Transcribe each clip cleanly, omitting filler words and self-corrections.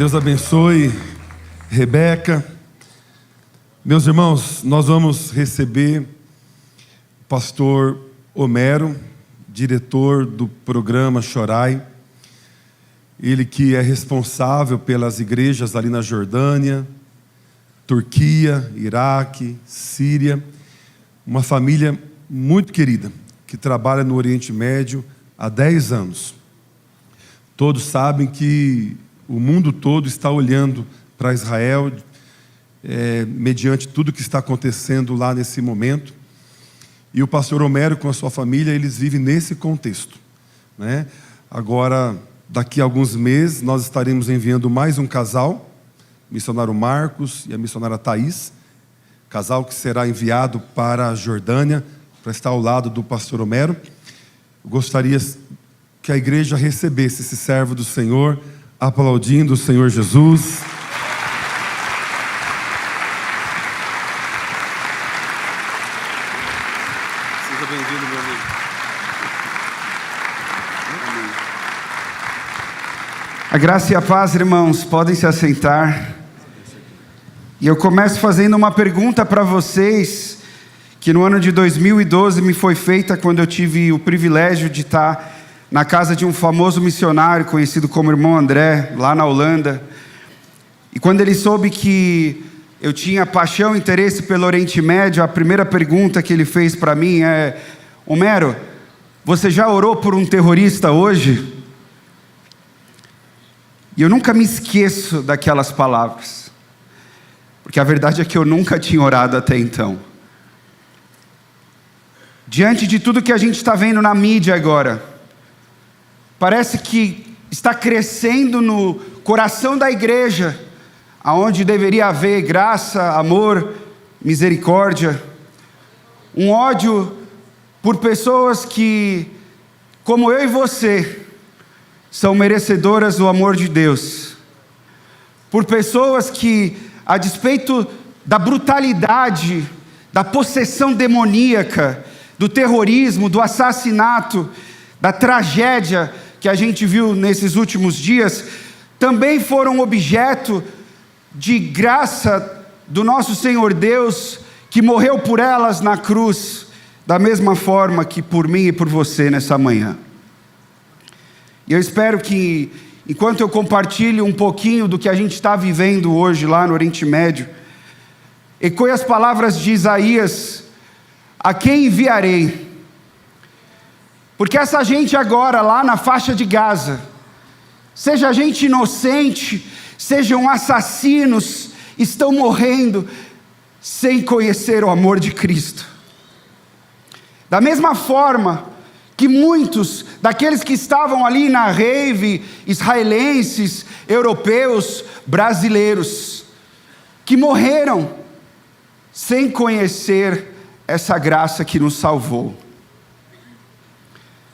Deus abençoe, Rebeca. Meus irmãos, nós vamos receber o pastor Homero, diretor do programa Chorai. Ele que é responsável pelas igrejas ali na Jordânia, Turquia, Iraque, Síria. Uma família muito querida, que trabalha no Oriente Médio há 10 anos. Todos sabem que o mundo todo está olhando para Israel, mediante tudo que está acontecendo lá nesse momento. E o pastor Homero com a sua família, eles vivem nesse contexto, né? Agora, daqui a alguns meses, nós estaremos enviando mais um casal, o missionário Marcos e a missionária Thaís, casal que será enviado para a Jordânia, para estar ao lado do pastor Homero. Eu gostaria que a igreja recebesse esse servo do Senhor, aplaudindo o Senhor Jesus. Seja bem-vindo, meu amigo. A graça e a paz, irmãos, podem se assentar. E eu começo fazendo uma pergunta para vocês, que no ano de 2012 me foi feita quando eu tive o privilégio de estar na casa de um famoso missionário, conhecido como Irmão André, lá na Holanda. E quando ele soube que eu tinha paixão e interesse pelo Oriente Médio, a primeira pergunta que ele fez para mim é: Homero, você já orou por um terrorista hoje? E eu nunca me esqueço daquelas palavras, porque a verdade é que eu nunca tinha orado até então. Diante de tudo que a gente está vendo na mídia agora, parece que está crescendo no coração da igreja, aonde deveria haver graça, amor, misericórdia, um ódio por pessoas que, como eu e você, são merecedoras do amor de Deus, por pessoas que, a despeito da brutalidade, da possessão demoníaca, do terrorismo, do assassinato, da tragédia que a gente viu nesses últimos dias, também foram objeto de graça do nosso Senhor Deus, que morreu por elas na cruz, da mesma forma que por mim e por você nessa manhã. E eu espero que, enquanto eu compartilho um pouquinho do que a gente está vivendo hoje lá no Oriente Médio, ecoe as palavras de Isaías: a quem enviarei? Porque essa gente agora lá na faixa de Gaza, seja gente inocente, sejam assassinos, estão morrendo sem conhecer o amor de Cristo. Da mesma forma que muitos daqueles que estavam ali na rave, israelenses, europeus, brasileiros, que morreram sem conhecer essa graça que nos salvou.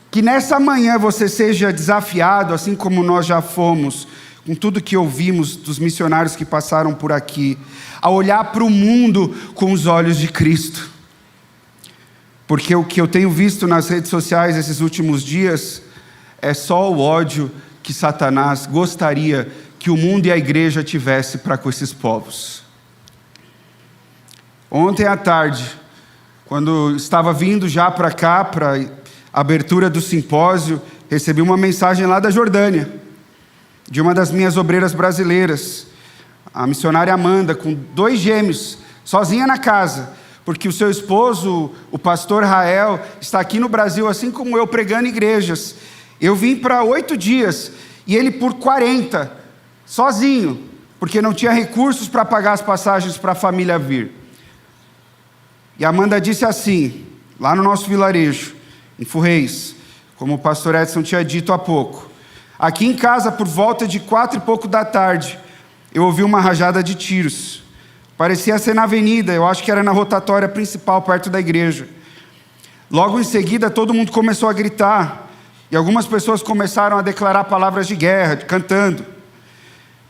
Que nessa manhã você seja desafiado, assim como nós já fomos, com tudo que ouvimos dos missionários que passaram por aqui, a olhar para o mundo com os olhos de Cristo. Porque o que eu tenho visto nas redes sociais esses últimos dias é só o ódio que Satanás gostaria que o mundo e a igreja tivesse para com esses povos. Ontem à tarde, quando estava vindo já para cá, para a abertura do simpósio, recebi uma mensagem lá da Jordânia, de uma das minhas obreiras brasileiras, a missionária Amanda, com 2 gêmeos, sozinha na casa, porque o seu esposo, o pastor Rael, está aqui no Brasil, assim como eu, pregando igrejas. Eu vim para 8 dias, e ele por 40, sozinho, porque não tinha recursos para pagar as passagens para a família vir. E a Amanda disse assim, lá no nosso vilarejo, em Furreis, como o pastor Edson tinha dito há pouco: aqui em casa, por volta de 4 e pouco da tarde, eu ouvi uma rajada de tiros. Parecia ser na avenida, eu acho que era na rotatória principal, perto da igreja. Logo em seguida, todo mundo começou a gritar, e algumas pessoas começaram a declarar palavras de guerra, cantando.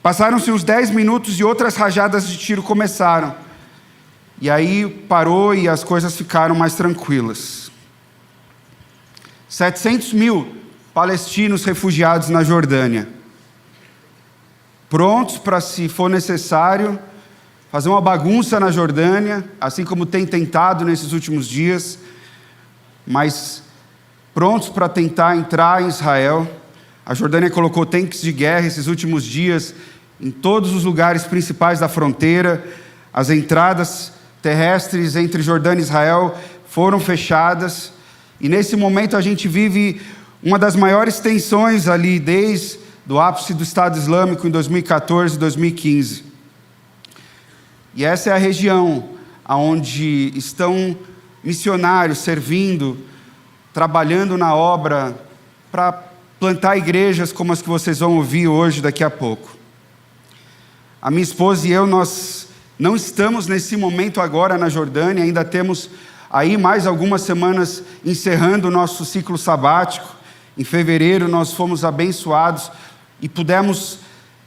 Passaram-se uns 10 minutos e outras rajadas de tiro começaram. E aí parou e as coisas ficaram mais tranquilas. 700 mil palestinos refugiados na Jordânia. prontos para, se for necessário, fazer uma bagunça na Jordânia, assim como tem tentado nesses últimos dias, mas prontos para tentar entrar em Israel. A Jordânia colocou tanques de guerra esses últimos dias em todos os lugares principais da fronteira. As entradas terrestres entre Jordânia e Israel foram fechadas, e nesse momento a gente vive uma das maiores tensões ali desde o ápice do Estado Islâmico em 2014 e 2015. E essa é a região onde estão missionários servindo, trabalhando na obra para plantar igrejas como as que vocês vão ouvir hoje, daqui a pouco. A minha esposa e eu, nós não estamos nesse momento agora na Jordânia, ainda temos aí mais algumas semanas encerrando o nosso ciclo sabático. Em fevereiro nós fomos abençoados e pudemos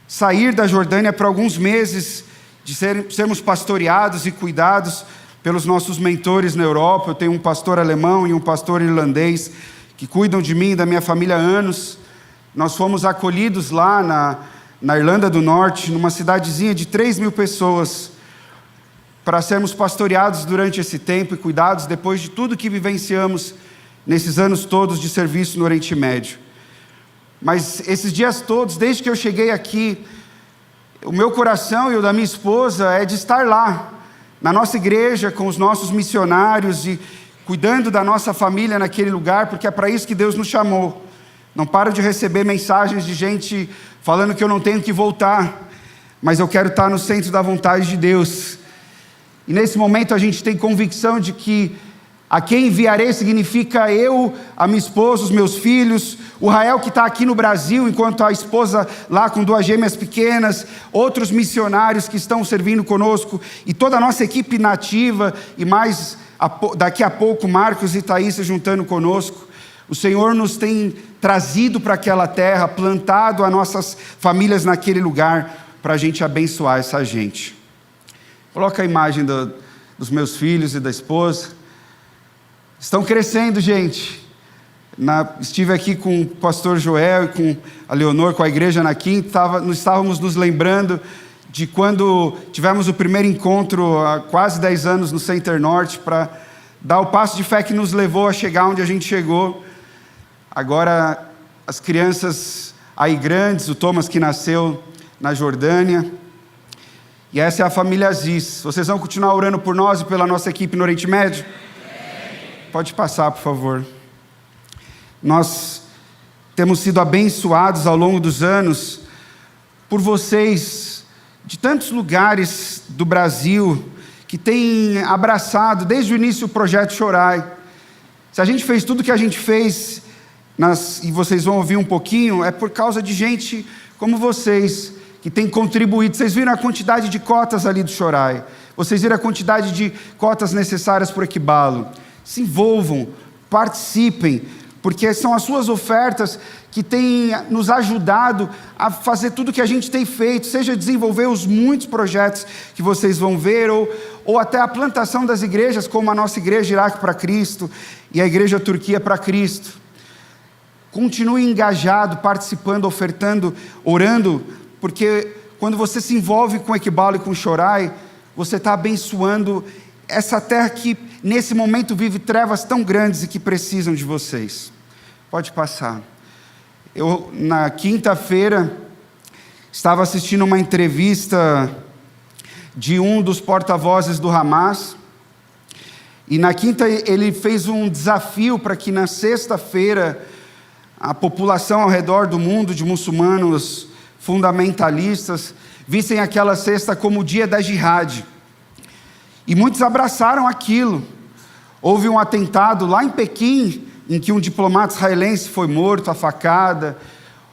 sair da Jordânia para alguns meses de sermos pastoreados e cuidados pelos nossos mentores na Europa. Eu tenho um pastor alemão e um pastor irlandês que cuidam de mim e da minha família há anos. Nós fomos acolhidos lá na Irlanda do Norte, numa cidadezinha de 3.000 pessoas, para sermos pastoreados durante esse tempo e cuidados depois de tudo que vivenciamos nesses anos todos de serviço no Oriente Médio. Mas esses dias todos, desde que eu cheguei aqui, o meu coração e o da minha esposa é de estar lá, na nossa igreja, com os nossos missionários e cuidando da nossa família naquele lugar, porque é para isso que Deus nos chamou. Não paro de receber mensagens de gente falando que eu não tenho que voltar, mas eu quero estar no centro da vontade de Deus. E nesse momento a gente tem convicção de que a quem enviarei significa eu, a minha esposa, os meus filhos, o Rael que está aqui no Brasil, enquanto a esposa lá com 2 gêmeas pequenas, outros missionários que estão servindo conosco, e toda a nossa equipe nativa, e mais daqui a pouco Marcos e Thaís se juntando conosco. O Senhor nos tem trazido para aquela terra, plantado as nossas famílias naquele lugar, para a gente abençoar essa gente. Coloca a imagem dos meus filhos e da esposa. Estão crescendo, gente. Estive aqui com o pastor Joel e com a Leonor, com a igreja na quinta. Estávamos nos lembrando de quando tivemos o primeiro encontro há quase 10 anos no Center Norte, para dar o passo de fé que nos levou a chegar onde a gente chegou. Agora as crianças aí grandes, o Thomas que nasceu na Jordânia. E essa é a família Aziz. Vocês vão continuar orando por nós e pela nossa equipe no Oriente Médio? Pode passar, por favor. Nós temos sido abençoados ao longo dos anos por vocês de tantos lugares do Brasil que têm abraçado desde o início o projeto Shorai. Se a gente fez tudo que a gente fez, e vocês vão ouvir um pouquinho, é por causa de gente como vocês que tem contribuído. Vocês viram a quantidade de cotas ali do Shorai, vocês viram a quantidade de cotas necessárias para o Equibalo. Se envolvam, participem, porque são as suas ofertas que têm nos ajudado a fazer tudo que a gente tem feito, seja desenvolver os muitos projetos que vocês vão ver, ou até a plantação das igrejas, como a nossa igreja Iraque para Cristo e a igreja Turquia para Cristo. Continue engajado, participando, ofertando, orando, porque quando você se envolve com o Equibalo e com o Shorai, você está abençoando essa terra que nesse momento vive trevas tão grandes e que precisam de vocês. Pode passar. Eu, na quinta-feira, estava assistindo uma entrevista de um dos porta-vozes do Hamas, e na quinta ele fez um desafio para que na sexta-feira a população ao redor do mundo de muçulmanos fundamentalistas vissem aquela sexta como o dia da jihad. E muitos abraçaram aquilo. Houve um atentado lá em Pequim, em que um diplomata israelense foi morto à facada.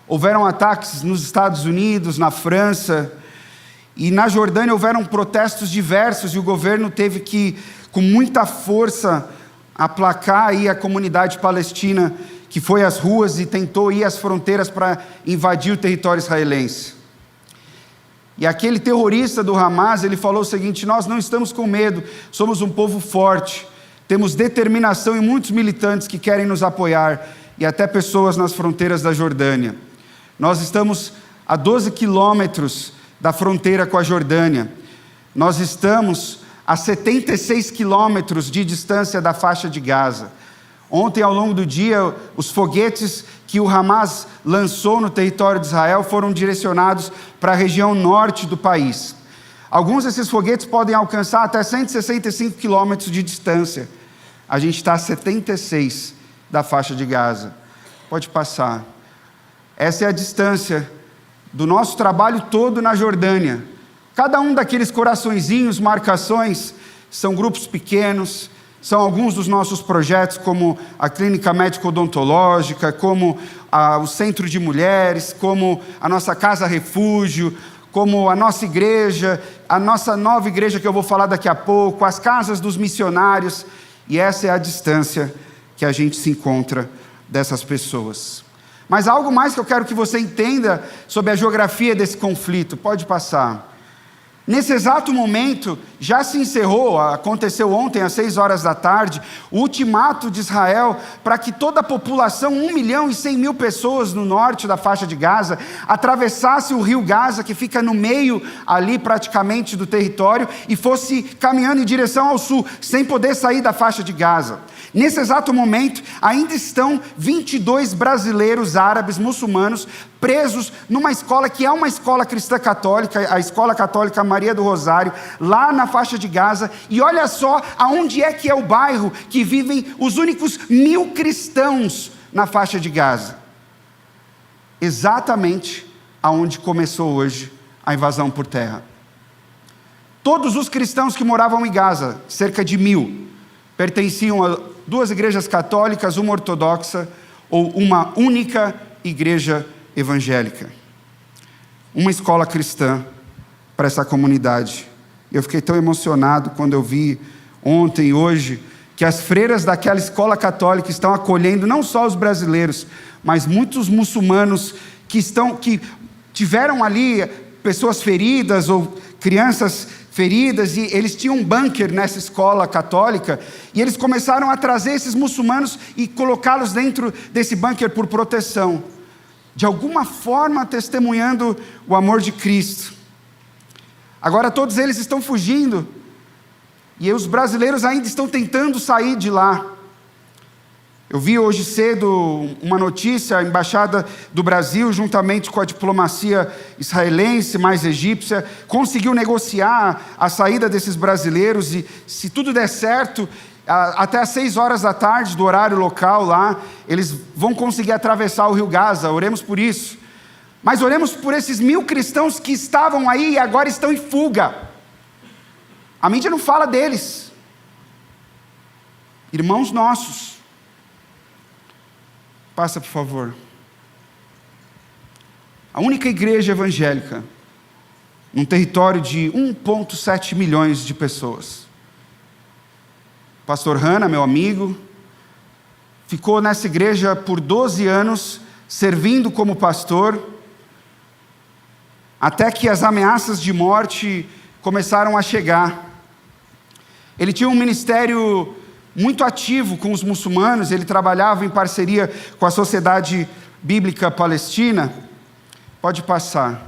Houveram ataques nos Estados Unidos, na França. E na Jordânia houveram protestos diversos, e o governo teve que, com muita força, aplacar aí a comunidade palestina, que foi às ruas e tentou ir às fronteiras para invadir o território israelense. E aquele terrorista do Hamas, ele falou o seguinte: nós não estamos com medo, somos um povo forte, temos determinação e muitos militantes que querem nos apoiar, e até pessoas nas fronteiras da Jordânia. Nós estamos a 12 quilômetros da fronteira com a Jordânia. Nós estamos a 76 quilômetros de distância da faixa de Gaza. Ontem, ao longo do dia, os foguetes que o Hamas lançou no território de Israel foram direcionados para a região norte do país. Alguns desses foguetes podem alcançar até 165 quilômetros de distância. A gente está a 76 da faixa de Gaza. Pode passar. Essa é a distância do nosso trabalho todo na Jordânia. Cada um daqueles coraçõezinhos, marcações, são grupos pequenos, são alguns dos nossos projetos, como a Clínica Médico-Odontológica, como o Centro de Mulheres, como a nossa Casa Refúgio, como a nossa igreja, a nossa nova igreja que eu vou falar daqui a pouco, as casas dos missionários, e essa é a distância que a gente se encontra dessas pessoas. Mas algo mais que eu quero que você entenda sobre a geografia desse conflito, pode passar. Nesse exato momento, já se encerrou, aconteceu ontem às 6 horas da tarde, o ultimato de Israel para que toda a população, 1.100.000 pessoas no norte da faixa de Gaza, atravessasse o rio Gaza, que fica no meio ali praticamente do território, e fosse caminhando em direção ao sul, sem poder sair da faixa de Gaza. Nesse exato momento, ainda estão 22 brasileiros árabes muçulmanos presos numa escola que é uma escola cristã católica, a Escola Católica Maria do Rosário, lá na faixa de Gaza. E olha só aonde é que é o bairro que vivem os únicos 1.000 cristãos na faixa de Gaza. Exatamente aonde começou hoje a invasão por terra. Todos os cristãos que moravam em Gaza, cerca de 1.000, pertenciam a 2 igrejas católicas, uma ortodoxa ou uma única igreja evangélica. Uma escola cristã para essa comunidade. Eu fiquei tão emocionado quando eu vi ontem e hoje que as freiras daquela escola católica estão acolhendo não só os brasileiros, mas muitos muçulmanos que tiveram ali pessoas feridas ou crianças feridas, e eles tinham um bunker nessa escola católica, e eles começaram a trazer esses muçulmanos e colocá-los dentro desse bunker por proteção, de alguma forma testemunhando o amor de Cristo. Agora todos eles estão fugindo, e os brasileiros ainda estão tentando sair de lá. Eu vi hoje cedo uma notícia, a Embaixada do Brasil, juntamente com a diplomacia israelense, mais egípcia, conseguiu negociar a saída desses brasileiros, e se tudo der certo, até às 6 horas da tarde do horário local lá, eles vão conseguir atravessar o rio Gaza. Oremos por isso. Mas oremos por esses 1.000 cristãos que estavam aí e agora estão em fuga. A mídia não fala deles. Irmãos nossos. Passa, por favor. A única igreja evangélica num território de 1,7 milhões de pessoas. Pastor Hanna, meu amigo, ficou nessa igreja por 12 anos, servindo como pastor, até que as ameaças de morte começaram a chegar. Ele tinha um ministério muito ativo com os muçulmanos, ele trabalhava em parceria com a Sociedade Bíblica Palestina. Pode passar.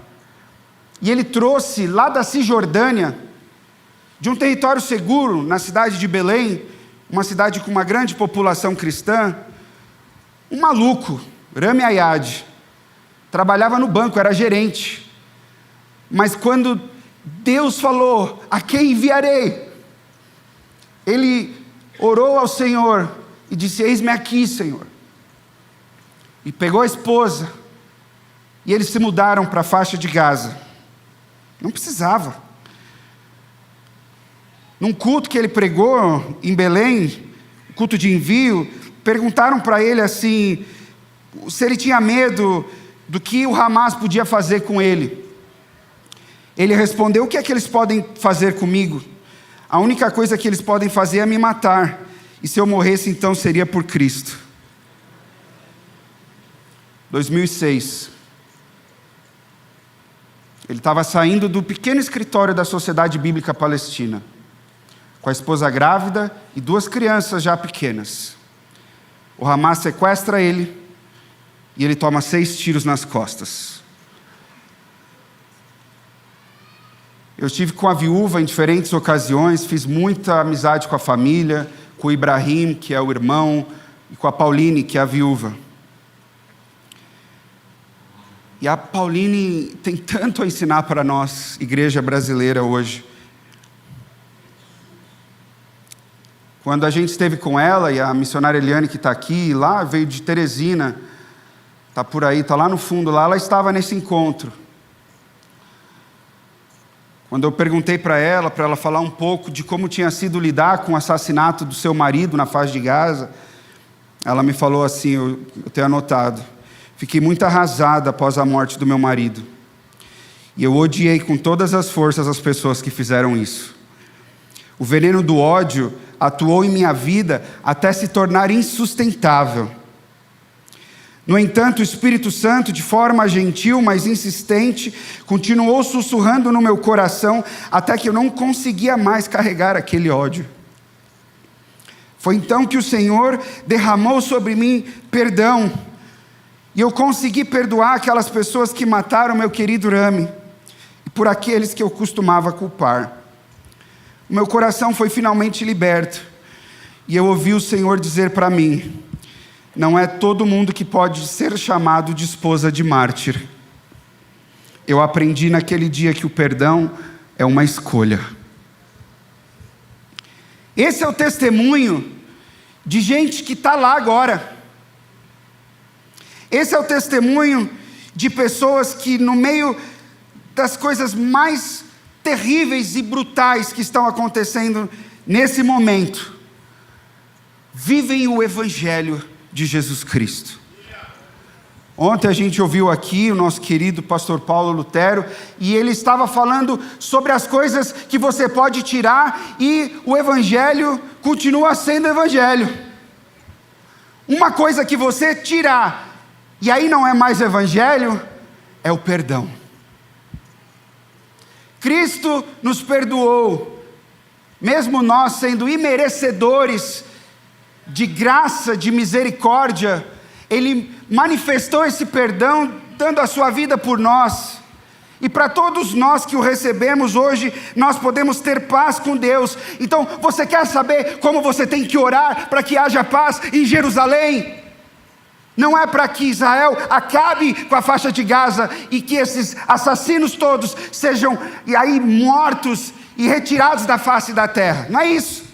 E ele trouxe lá da Cisjordânia, de um território seguro, na cidade de Belém, uma cidade com uma grande população cristã, um maluco, Rami Ayad, trabalhava no banco, era gerente. Mas quando Deus falou, a quem enviarei? Ele orou ao Senhor e disse, eis-me aqui, Senhor. E pegou a esposa, e eles se mudaram para a faixa de Gaza. Não precisava. Num culto que ele pregou em Belém, culto de envio, perguntaram para ele assim, se ele tinha medo do que o Hamas podia fazer com ele. Ele respondeu, o que é que eles podem fazer comigo? A única coisa que eles podem fazer é me matar, e se eu morresse então seria por Cristo. 2006, ele estava saindo do pequeno escritório da Sociedade Bíblica Palestina, com a esposa grávida e 2 crianças já pequenas. O Hamas sequestra ele, e ele toma 6 tiros nas costas. Eu estive com a viúva em diferentes ocasiões, fiz muita amizade com a família, com o Ibrahim, que é o irmão, e com a Pauline, que é a viúva. E a Pauline tem tanto a ensinar para nós, igreja brasileira hoje. Quando a gente esteve com ela, e a missionária Eliane que está aqui, lá veio de Teresina, está por aí, está lá no fundo, lá ela estava nesse encontro. Quando eu perguntei para ela falar um pouco de como tinha sido lidar com o assassinato do seu marido na faixa de Gaza, ela me falou assim, eu tenho anotado: fiquei muito arrasada após a morte do meu marido. E eu odiei com todas as forças as pessoas que fizeram isso. O veneno do ódio atuou em minha vida até se tornar insustentável. No entanto, o Espírito Santo, de forma gentil, mas insistente, continuou sussurrando no meu coração até que eu não conseguia mais carregar aquele ódio. Foi então que o Senhor derramou sobre mim perdão, e eu consegui perdoar aquelas pessoas que mataram meu querido Rami, e por aqueles que eu costumava culpar. O meu coração foi finalmente liberto, e eu ouvi o Senhor dizer para mim: não é todo mundo que pode ser chamado de esposa de mártir. Eu aprendi naquele dia que o perdão é uma escolha. Esse é o testemunho de gente que está lá agora. Esse é o testemunho de pessoas que, no meio das coisas mais terríveis e brutais que estão acontecendo nesse momento, vivem o Evangelho de Jesus Cristo. Ontem a gente ouviu aqui o nosso querido pastor Paulo Lutero, e ele estava falando sobre as coisas que você pode tirar, e o Evangelho continua sendo Evangelho. Uma coisa que você tirar, e aí não é mais Evangelho, é o perdão. Cristo nos perdoou, mesmo nós sendo imerecedores de graça, de misericórdia. Ele manifestou esse perdão, dando a sua vida por nós. E para todos nós que o recebemos hoje, nós podemos ter paz com Deus. Então, você quer saber como você tem que orar para que haja paz em Jerusalém? Não é para que Israel acabe com a faixa de Gaza e que esses assassinos todos sejam e aí mortos e retirados da face da terra. Não é isso.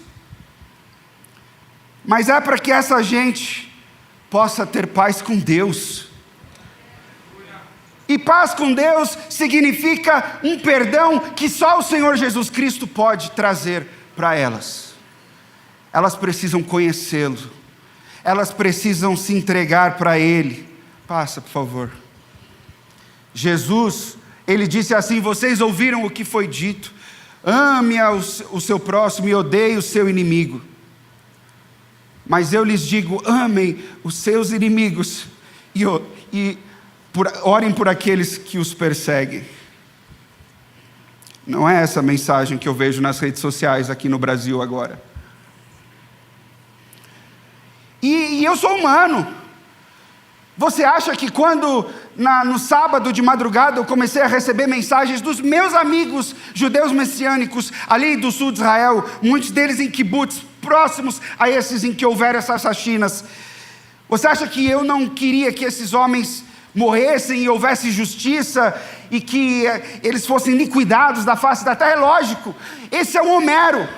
Mas é para que essa gente possa ter paz com Deus. E paz com Deus significa um perdão que só o Senhor Jesus Cristo pode trazer para elas. Elas precisam conhecê-lo. Elas precisam se entregar para Ele. Passa, por favor. Jesus, Ele disse assim: vocês ouviram o que foi dito: ame o seu próximo e odeie o seu inimigo. Mas eu lhes digo: amem os seus inimigos e orem por aqueles que os perseguem. Não é essa a mensagem que eu vejo nas redes sociais aqui no Brasil agora. E eu sou humano. Você acha que quando no sábado de madrugada eu comecei a receber mensagens dos meus amigos judeus messiânicos ali do sul de Israel, muitos deles em kibbutz, próximos a esses em que houveram essas faxinas, você acha que eu não queria que esses homens morressem e houvesse justiça e que eles fossem liquidados da face da terra? É lógico, esse é o Homero.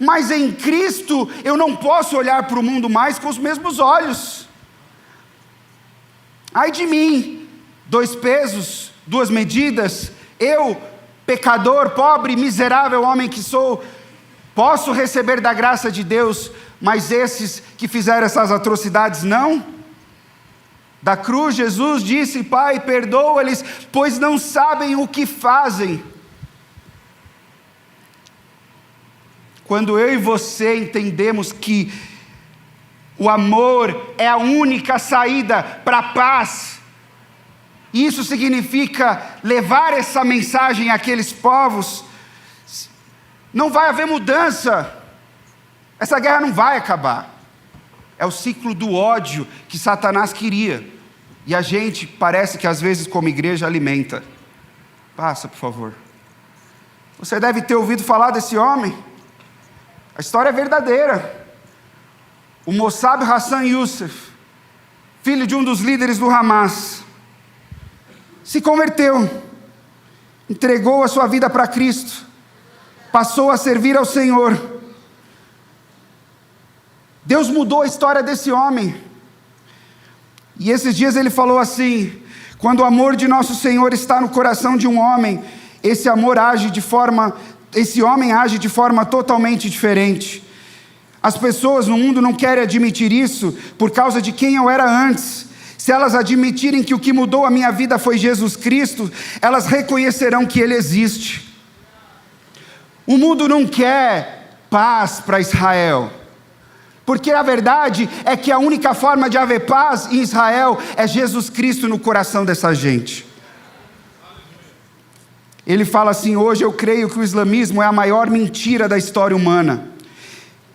Mas em Cristo eu não posso olhar para o mundo mais com os mesmos olhos. Ai de mim, 2 pesos, 2 medidas, eu, pecador, pobre, miserável homem que sou, posso receber da graça de Deus, mas esses que fizeram essas atrocidades não? Da cruz Jesus disse: Pai, perdoa-lhes, pois não sabem o que fazem. Quando eu e você entendemos que o amor é a única saída para a paz, isso significa levar essa mensagem àqueles povos, não vai haver mudança. Essa guerra não vai acabar. É o ciclo do ódio que Satanás queria, e a gente parece que às vezes como igreja alimenta. Passa, por favor. Você deve ter ouvido falar desse homem. A história é verdadeira. O Mossab Hassan Youssef, filho de um dos líderes do Hamas, se converteu, entregou a sua vida para Cristo, passou a servir ao Senhor. Deus mudou a história desse homem. E esses dias ele falou assim: quando o amor de nosso Senhor está no coração de um homem, esse homem age de forma totalmente diferente. As pessoas no mundo não querem admitir isso por causa de quem eu era antes. Se elas admitirem que o que mudou a minha vida foi Jesus Cristo, elas reconhecerão que Ele existe. O mundo não quer paz para Israel, porque a verdade é que a única forma de haver paz em Israel é Jesus Cristo no coração dessa gente. Ele fala assim: hoje eu creio que o islamismo é a maior mentira da história humana.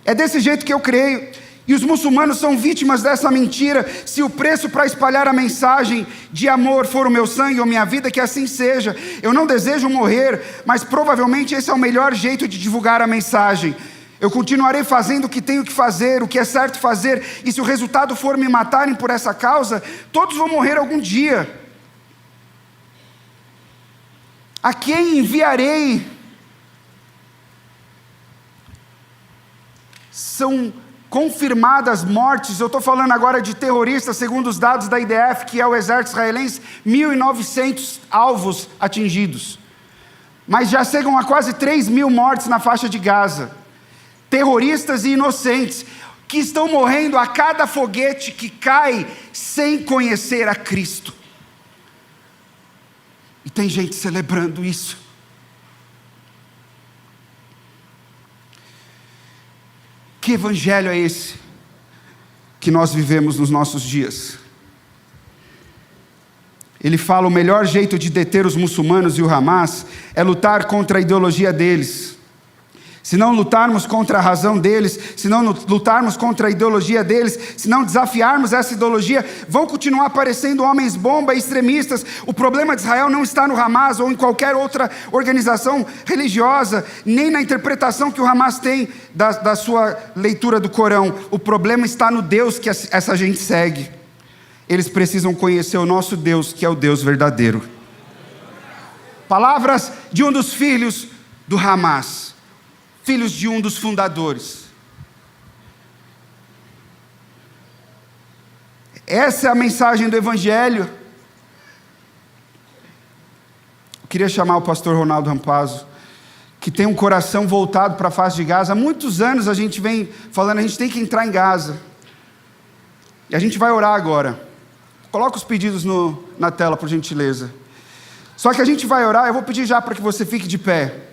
É desse jeito que eu creio. E os muçulmanos são vítimas dessa mentira. Se o preço para espalhar a mensagem de amor for o meu sangue ou minha vida, que assim seja. Eu não desejo morrer, mas provavelmente esse é o melhor jeito de divulgar a mensagem. Eu continuarei fazendo o que tenho que fazer, o que é certo fazer, e se o resultado for me matarem por essa causa, todos vão morrer algum dia. A quem enviarei? São confirmadas mortes, eu estou falando agora de terroristas, segundo os dados da IDF, que é o exército israelense, 1.900 alvos atingidos. Mas já chegam a quase 3.000 mortes na faixa de Gaza. Terroristas e inocentes, que estão morrendo a cada foguete que cai sem conhecer a Cristo. E tem gente celebrando isso. Que evangelho é esse que nós vivemos nos nossos dias? Ele fala: o melhor jeito de deter os muçulmanos e o Hamas é lutar contra a ideologia deles. Se não lutarmos contra a razão deles, se não lutarmos contra a ideologia deles, se não desafiarmos essa ideologia, vão continuar aparecendo homens bomba e extremistas. O problema de Israel não está no Hamas ou em qualquer outra organização religiosa, nem na interpretação que o Hamas tem da sua leitura do Corão. O problema está no Deus que essa gente segue. Eles precisam conhecer o nosso Deus, que é o Deus verdadeiro. Palavras de um dos filhos do Hamas, filhos de um dos fundadores. Essa é a mensagem do Evangelho. Eu queria chamar o pastor Ronaldo Rampazzo, que tem um coração voltado para a face de Gaza. Há muitos anos a gente vem falando: a gente tem que entrar em Gaza. E a gente vai orar agora. Coloca os pedidos na tela, por gentileza. Só que a gente vai orar, eu vou pedir já para que você fique de pé.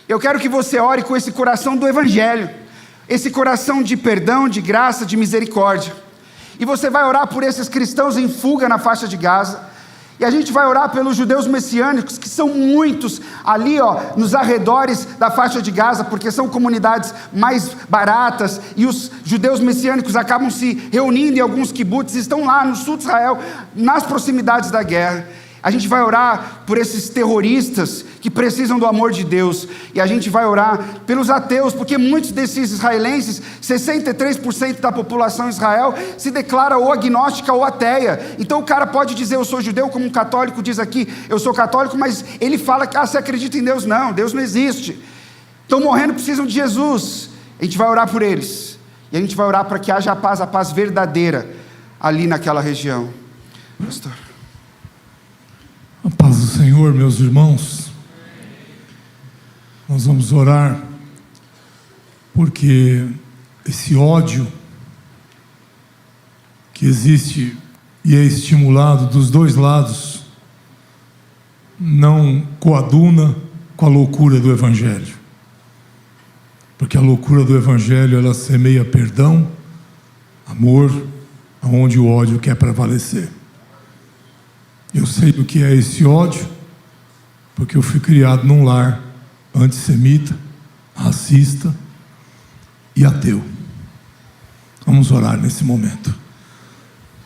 Eu quero que você ore com esse coração do Evangelho, esse coração de perdão, de graça, de misericórdia. E você vai orar por esses cristãos em fuga na faixa de Gaza. E a gente vai orar pelos judeus messiânicos, que são muitos ali, nos arredores da faixa de Gaza, porque são comunidades mais baratas, e os judeus messiânicos acabam se reunindo em alguns kibbutz, estão lá no sul de Israel, nas proximidades da guerra. A gente vai orar por esses terroristas que precisam do amor de Deus. E a gente vai orar pelos ateus, porque muitos desses israelenses, 63% da população de Israel, se declara ou agnóstica ou ateia. Então o cara pode dizer: eu sou judeu, como um católico diz aqui, eu sou católico, mas ele fala que você acredita em Deus. Não, Deus não existe. Estão morrendo, precisam de Jesus. A gente vai orar por eles. E a gente vai orar para que haja a paz verdadeira ali naquela região. Pastor. A paz do Senhor, meus irmãos. Nós vamos orar porque esse ódio que existe e é estimulado dos dois lados não coaduna com a loucura do Evangelho. Porque a loucura do Evangelho, ela semeia perdão, amor, aonde o ódio quer prevalecer. Eu sei do que é esse ódio, porque eu fui criado num lar antissemita, racista e ateu. Vamos orar nesse momento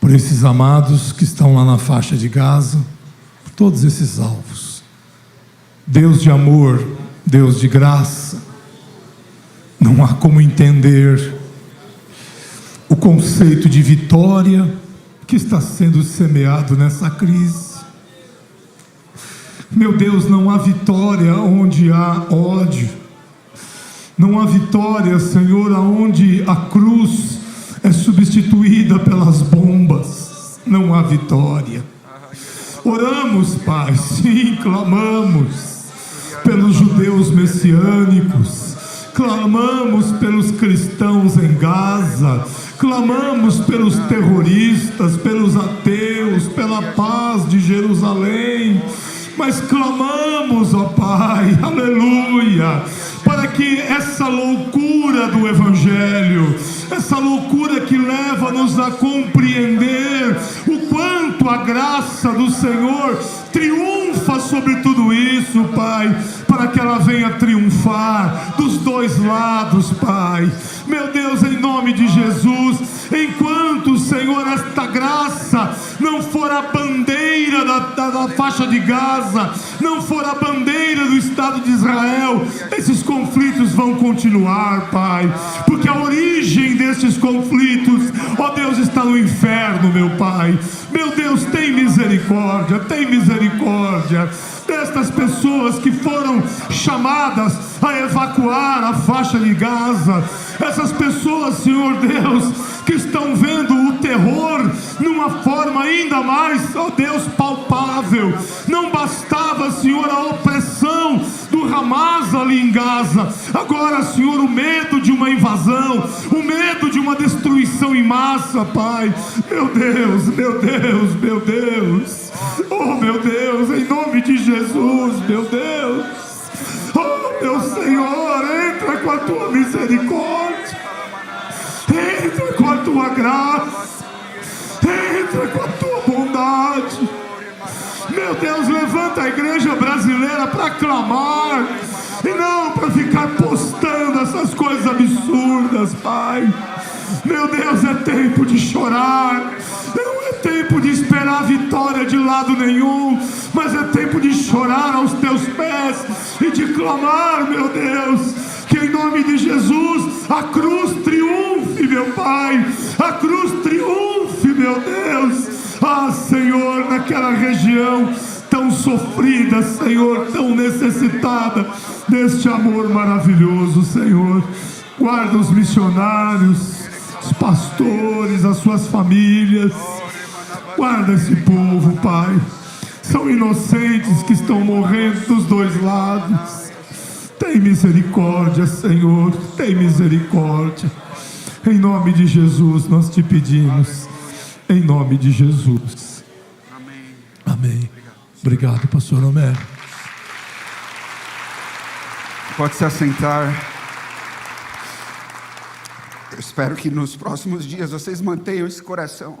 por esses amados que estão lá na faixa de Gaza, por todos esses alvos. Deus de amor, Deus de graça, não há como entender o conceito de vitória que está sendo semeado nessa crise. Meu Deus, não há vitória onde há ódio. Não há vitória, Senhor, aonde a cruz é substituída pelas bombas. Não há vitória. Oramos, Pai, sim, clamamos pelos judeus messiânicos, clamamos pelos cristãos em Gaza, clamamos pelos terroristas, pelos ateus, pela paz de Jerusalém, mas clamamos, ó Pai, aleluia, para que essa loucura do Evangelho, essa loucura que leva-nos a compreender o quanto a graça do Senhor triunfa sobre tudo isso, Pai, para que ela venha triunfar dos dois lados, Pai. Meu Deus, em nome de Jesus, enquanto, Senhor, esta graça não for a bandeira da faixa de Gaza, não for a bandeira do Estado de Israel, esses conflitos vão continuar, Pai, porque a origem destes conflitos, ó Deus, está no inferno, meu Pai. Meu Deus, tem misericórdia destas pessoas que foram chamadas a evacuar a faixa de Gaza, essas pessoas, Senhor Deus, que estão vendo o terror numa forma ainda mais, ó Deus, palpável. Não bastava, Senhor, a opressão do Hamas ali em Gaza, agora, Senhor, o medo de uma invasão, o medo de uma destruição em massa, Pai. Meu Deus, oh meu Deus, em nome de Jesus, meu Deus, oh meu Senhor, entra com a tua misericórdia, entra com a tua graça, entra com a tua bondade. Meu Deus, levanta a igreja brasileira para clamar e não para ficar postando essas coisas absurdas, Pai. Meu Deus, é tempo de chorar, não é tempo de esperar vitória de lado nenhum, mas é tempo de chorar aos teus pés e de clamar, meu Deus, que em nome de Jesus a cruz triunfe, meu Pai, a cruz triunfe, meu Deus. Ah, Senhor, naquela região tão sofrida, Senhor, tão necessitada deste amor maravilhoso, Senhor. Guarda os missionários, os pastores, as suas famílias. Guarda esse povo, Pai. São inocentes que estão morrendo dos dois lados. Tem misericórdia, Senhor, tem misericórdia. Em nome de Jesus nós te pedimos. Em nome de Jesus. Amém. Amém. Obrigado, pastor Homero. Pode se assentar. Eu espero que nos próximos dias vocês mantenham esse coração